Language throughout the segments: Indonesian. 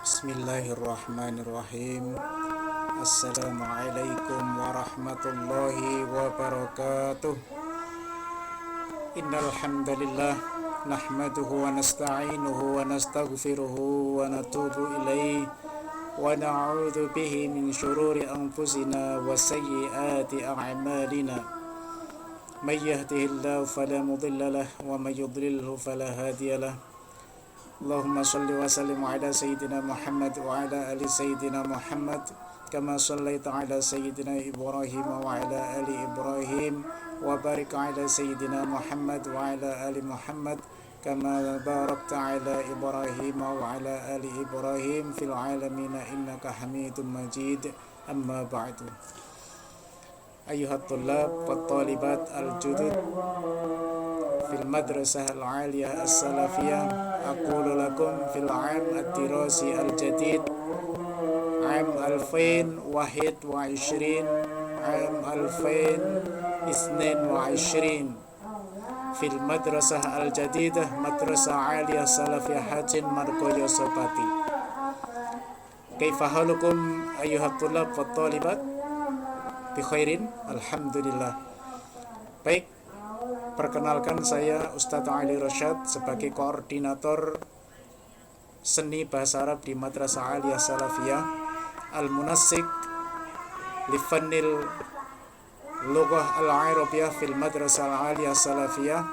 Bismillahirrahmanirrahim. Assalamualaikum warahmatullahi wabarakatuh. Innal hamdalillah nahmaduhu wa nasta'inuhu wa nastaghfiruhu wa natubu ilaihi wa na'udzu bihi min shururi anfusina wa sayyiati a'malina. May yahdihillahu fala mudilla lahu wa may yudlilhu fala hadiya lahu. Allahumma salli wa sallim ala sayyidina Muhammad wa ala ali sayyidina Muhammad kama sallaita ala sayyidina Ibrahim wa ala ali Ibrahim wa barik ala sayyidina Muhammad wa ala ali Muhammad kama barakta ala Ibrahim wa ala ali Ibrahim fil alamin innaka Hamidum Majid. Amma ba'du. Ayuhat tullab wa talibat al-judud fil madrasah al-aliyah as-salafiyah, aqulu lakum fil 'am ad-dirasi al-jadid 'am 2021 'am 2022 fil madrasah al-jadidah madrasah aliyah salafiyah Hajin Margoyo Sopati. Kaifa halukum ayuhat tullab wa talibat? Bi khairin, alhamdulillah. Baik, perkenalkan saya Ustadz Ali Rosyad sebagai koordinator seni bahasa Arab di Madrasah Aliyah Salafiyah Al-Munassik li Fannil Lughah Al-Arabiyah fil Madrasah Aliyah Salafiyah.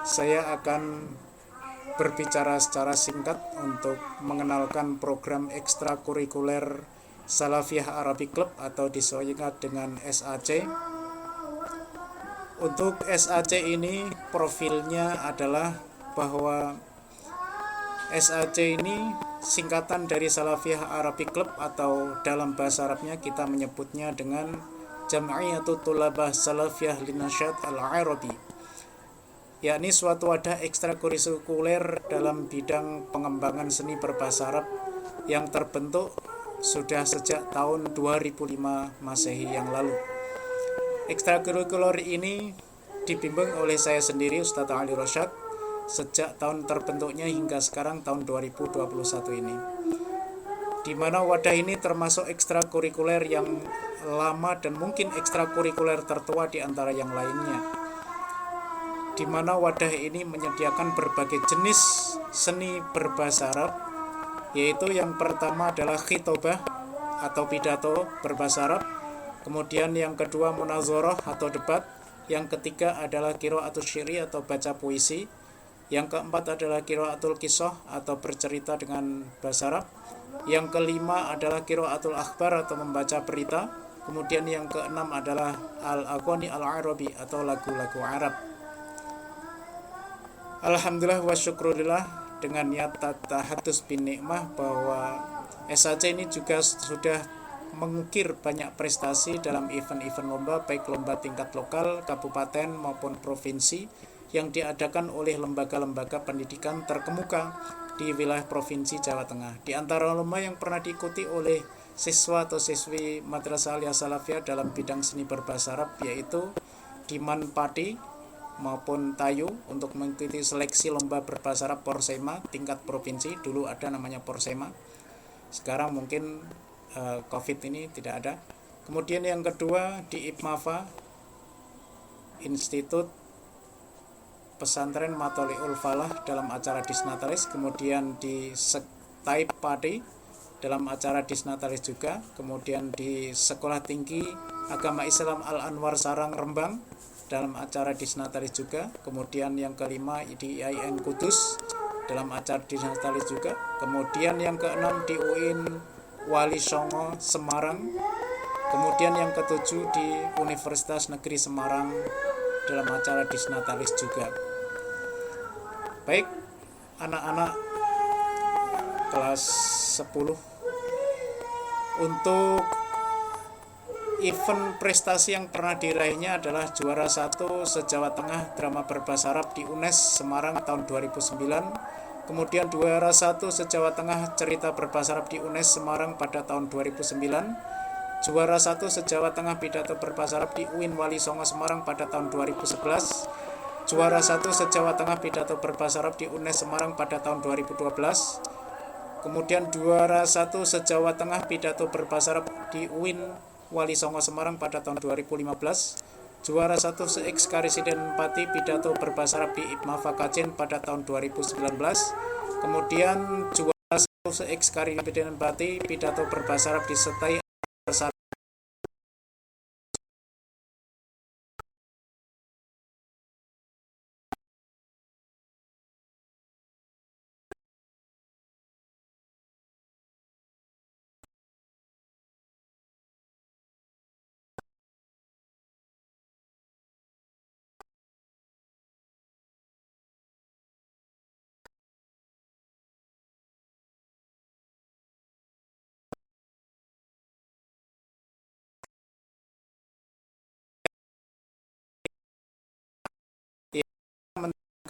Saya akan berbicara secara singkat untuk mengenalkan program ekstrakurikuler Salafiyah Arabic Club atau disingkat dengan SAC. Untuk SAC ini profilnya adalah bahwa SAC ini singkatan dari Salafiyah Arabic Club atau dalam bahasa Arabnya kita menyebutnya dengan Jam'iyatut Thulabah Salafiyah Linasyad Al-Arabi, yakni suatu wadah ekstrakurikuler dalam bidang pengembangan seni berbahasa Arab yang terbentuk sudah sejak tahun 2005 Masehi yang lalu. Ekstrakurikuler ini dibimbing oleh saya sendiri Ustadz Ali Rosyad sejak tahun terbentuknya hingga sekarang tahun 2021 ini, di mana wadah ini termasuk ekstrakurikuler yang lama dan mungkin ekstrakurikuler tertua di antara yang lainnya, di mana wadah ini menyediakan berbagai jenis seni berbahasa Arab, yaitu yang pertama adalah khitobah atau pidato berbahasa Arab, kemudian yang kedua munazarah atau debat, yang ketiga adalah qiraatul syiri atau baca puisi, yang keempat adalah qiraatul qisah atau bercerita dengan bahasa Arab, yang kelima adalah qiraatul akhbar atau membaca berita, kemudian yang keenam adalah al-aghani al-arabi atau lagu-lagu Arab. Alhamdulillah wa syukurillah, dengan niat tahadus bin nikmah bahwa SAC ini juga sudah mengukir banyak prestasi dalam event-event lomba, baik lomba tingkat lokal, kabupaten maupun provinsi yang diadakan oleh lembaga-lembaga pendidikan terkemuka di wilayah provinsi Jawa Tengah. Di antara lomba yang pernah diikuti oleh siswa atau siswi Madrasah Aliyah Salafiyah dalam bidang seni berbahasa Arab yaitu Diman Pati maupun Tayu untuk mengikuti seleksi lomba berbahasa Arab Porsema tingkat provinsi. Dulu ada namanya Porsema, sekarang mungkin COVID ini tidak ada. Kemudian yang kedua di IPMAFA, Institut Pesantren Matoli'ul Falah dalam acara Disnatalis. Kemudian di Taib Padi dalam acara Disnatalis juga. Kemudian di Sekolah Tinggi Agama Islam Al-Anwar Sarang Rembang dalam acara Disnatalis juga. Kemudian yang kelima di IAIN Kudus dalam acara Disnatalis juga. Kemudian yang keenam di UIN Wali Songo Semarang. Kemudian yang ketujuh di Universitas Negeri Semarang dalam acara Disnatalis juga. Baik, anak-anak kelas 10, untuk event prestasi yang pernah diraihnya adalah juara 1 se-Jawa Tengah drama berbahasa Arab di UNES Semarang tahun 2009. Kemudian juara 1 se-Jawa Tengah cerita berbahasa Arab di UNES Semarang pada tahun 2009. Juara 1 se-Jawa Tengah pidato berbahasa Arab di UIN Wali Songo Semarang pada tahun 2011. Juara 1 se-Jawa Tengah pidato berbahasa Arab di UNES Semarang pada tahun 2012. Kemudian juara 1 se-Jawa Tengah pidato berbahasa Arab di UIN Wali Songo Semarang pada tahun 2015. Juara 1 se-Ex Karesiden Pati pidato berbahasa Arab di IPMA Fakajen pada tahun 2019. Kemudian juara 1 se-Ex Karesiden Pati pidato berbahasa Arab disertai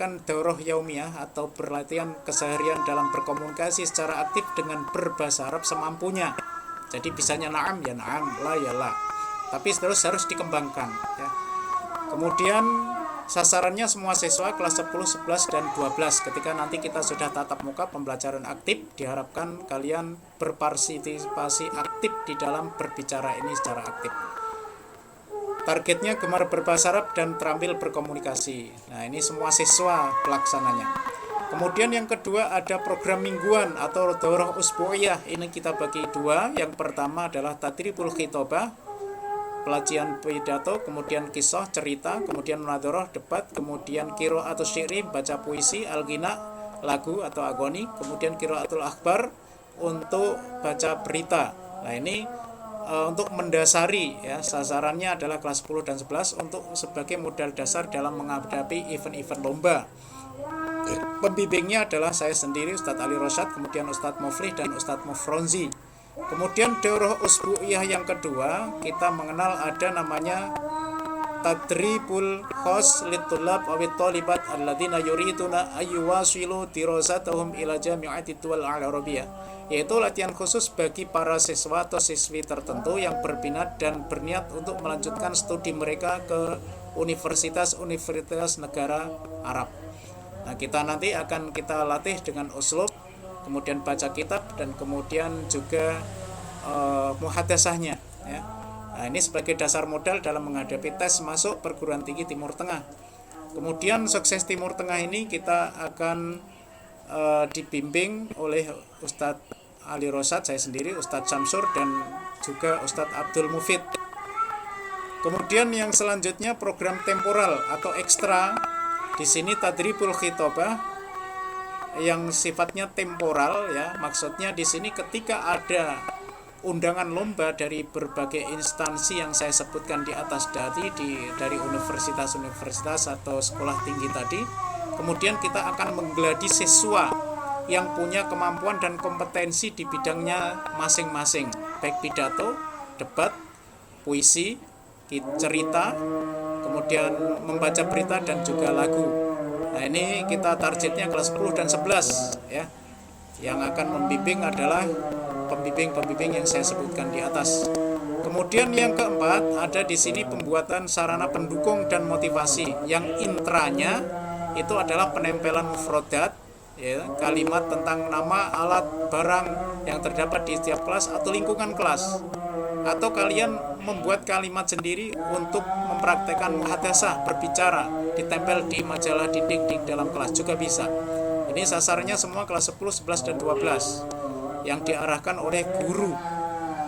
daurah yaumiyah atau berlatihan keseharian dalam berkomunikasi secara aktif dengan berbahasa Arab semampunya. Jadi bisanya na'am ya na'am, la ya la. Tapi terus harus dikembangkan ya. Kemudian sasarannya semua siswa kelas 10, 11 dan 12. Ketika nanti kita sudah tatap muka pembelajaran aktif, diharapkan kalian berpartisipasi aktif di dalam berbicara ini secara aktif. Targetnya gemar berbahasa Arab dan terampil berkomunikasi. Nah, ini semua siswa pelaksananya. Kemudian yang kedua ada program mingguan atau daurah usbu'iyah. Ini kita bagi dua. Yang pertama adalah tadribul khitobah, pelajaran pidato, kemudian kisah, cerita, kemudian munadharah, debat, kemudian qiraatus syi'ri, baca puisi, al-ghina, lagu atau agoni, kemudian qiraatul akhbar untuk baca berita. Nah, ini untuk mendasari ya, sasarannya adalah kelas 10 dan 11 untuk sebagai modal dasar dalam menghadapi event-event lomba. Pembimbingnya adalah saya sendiri, Ustadz Ali Rosyad, kemudian Ustadz Muflih dan Ustadz Mufronzi. Kemudian daurah usbu'iyah yang kedua, kita mengenal ada namanya tadribul khos litulab awit talibat alladzina yuriduna ayyuwasilu dirasatahum ila jami'ati duwal al-arabiyah, yaitu latihan khusus bagi para siswa atau siswi tertentu yang berminat dan berniat untuk melanjutkan studi mereka ke universitas-universitas negara Arab. Nah, kita nanti akan kita latih dengan uslub, kemudian baca kitab, dan kemudian juga muhadasahnya ya. Nah, ini sebagai dasar modal dalam menghadapi tes masuk perguruan tinggi Timur Tengah. Kemudian sukses Timur Tengah ini kita akan dibimbing oleh Ustadz Ali Rosyad, saya sendiri, Ustadz Syamsur, dan juga Ustadz Abdul Mufid. Kemudian yang selanjutnya program temporal atau ekstra. Di sini tadribul khitobah yang sifatnya temporal ya. Maksudnya di sini ketika ada undangan lomba dari berbagai instansi yang saya sebutkan di atas tadi, dari universitas-universitas atau sekolah tinggi tadi, kemudian kita akan menggeladi siswa yang punya kemampuan dan kompetensi di bidangnya masing-masing, baik pidato, debat, puisi, cerita, kemudian membaca berita dan juga lagu. Nah, ini kita targetnya kelas 10 dan 11 ya. Yang akan membimbing adalah pembimbing-pembimbing yang saya sebutkan di atas. Kemudian yang keempat ada di sini pembuatan sarana pendukung dan motivasi. Yang intranya itu adalah penempelan mufrodat ya, kalimat tentang nama, alat, barang yang terdapat di setiap kelas atau lingkungan kelas. Atau kalian membuat kalimat sendiri untuk mempraktekkan muhadasah, berbicara, ditempel di majalah dinding di dalam kelas juga bisa. Ini sasarannya semua kelas 10, 11 dan 12 yang diarahkan oleh guru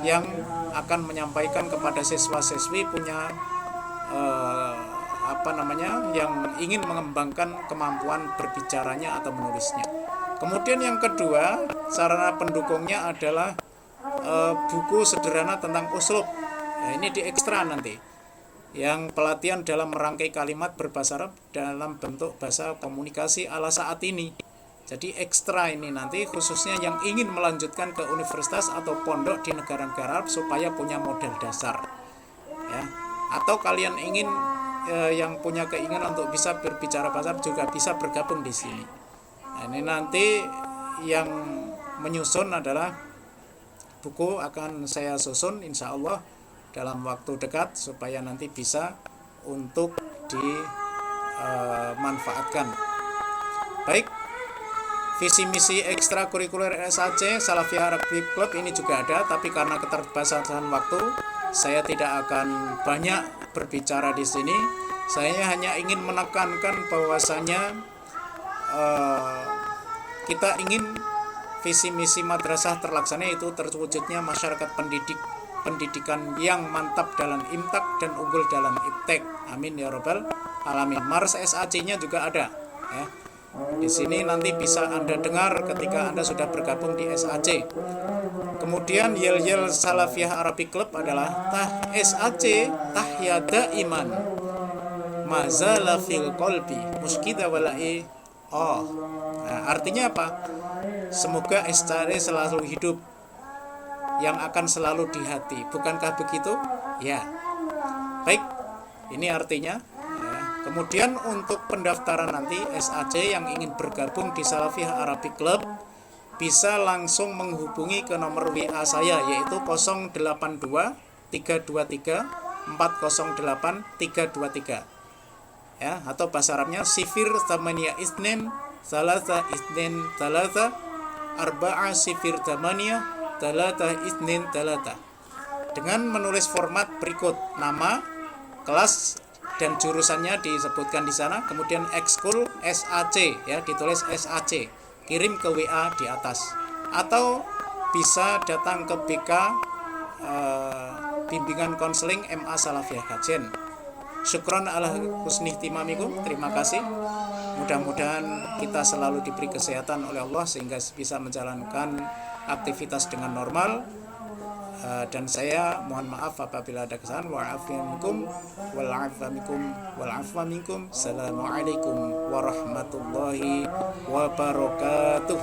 yang akan menyampaikan kepada siswa-siswi punya yang ingin mengembangkan kemampuan berbicaranya atau menulisnya. Kemudian yang kedua, sarana pendukungnya adalah buku sederhana tentang uslub. Nah, ini di ekstra nanti. Yang pelatihan dalam merangkai kalimat berbahasa Arab dalam bentuk bahasa komunikasi ala saat ini. Jadi ekstra ini nanti khususnya yang ingin melanjutkan ke universitas atau pondok di negara-negara Arab supaya punya modal dasar ya. Atau kalian ingin yang punya keinginan untuk bisa berbicara bahasa Arab juga bisa bergabung di sini. Nah, ini nanti yang menyusun adalah buku akan saya susun insya Allah dalam waktu dekat supaya nanti bisa untuk dimanfaatkan. Baik, Visi misi ekstrakurikuler SAC Salafiyah Arabic Club ini juga ada, tapi karena keterbatasan waktu, saya tidak akan banyak berbicara di sini. Saya hanya ingin menekankan bahwasanya kita ingin visi misi madrasah terlaksana, yaitu terwujudnya masyarakat pendidikan yang mantap dalam imtak dan unggul dalam iptek. Amin ya robbal alamin. Mars SAC-nya juga ada, ya. Di sini nanti bisa Anda dengar ketika Anda sudah bergabung di SAC. Kemudian Yel-Yel Salafiyah Arabic Club adalah SAC Tahyada Iman Mazala fil qalbi muskida walai. Nah, artinya apa? Semoga SAC selalu hidup, yang akan selalu di hati. Bukankah begitu? Ya. Baik, ini artinya. Kemudian untuk pendaftaran nanti SAC yang ingin bergabung di Salafiyah Arabic Club bisa langsung menghubungi ke nomor WA saya, yaitu 082 323 408 323, ya, atau bahasa Arabnya sifir tamania isnin salasa isnin talata arba'a sifir tamania talata isnin talata, dengan menulis format berikut: nama, kelas dan jurusannya disebutkan di sana, kemudian ekskul SAC, ya, ditulis SAC, kirim ke WA di atas, atau bisa datang ke BK bimbingan konseling MA Salafiyah Kajen. Syukron ala husni ihtimamikum, terima kasih. Mudah-mudahan kita selalu diberi kesehatan oleh Allah sehingga bisa menjalankan aktivitas dengan normal. Dan saya mohon maaf apabila ada kesalahan. Wa'afiaminkum wal'afwa minkum. Assalamualaikum warahmatullahi wabarakatuh.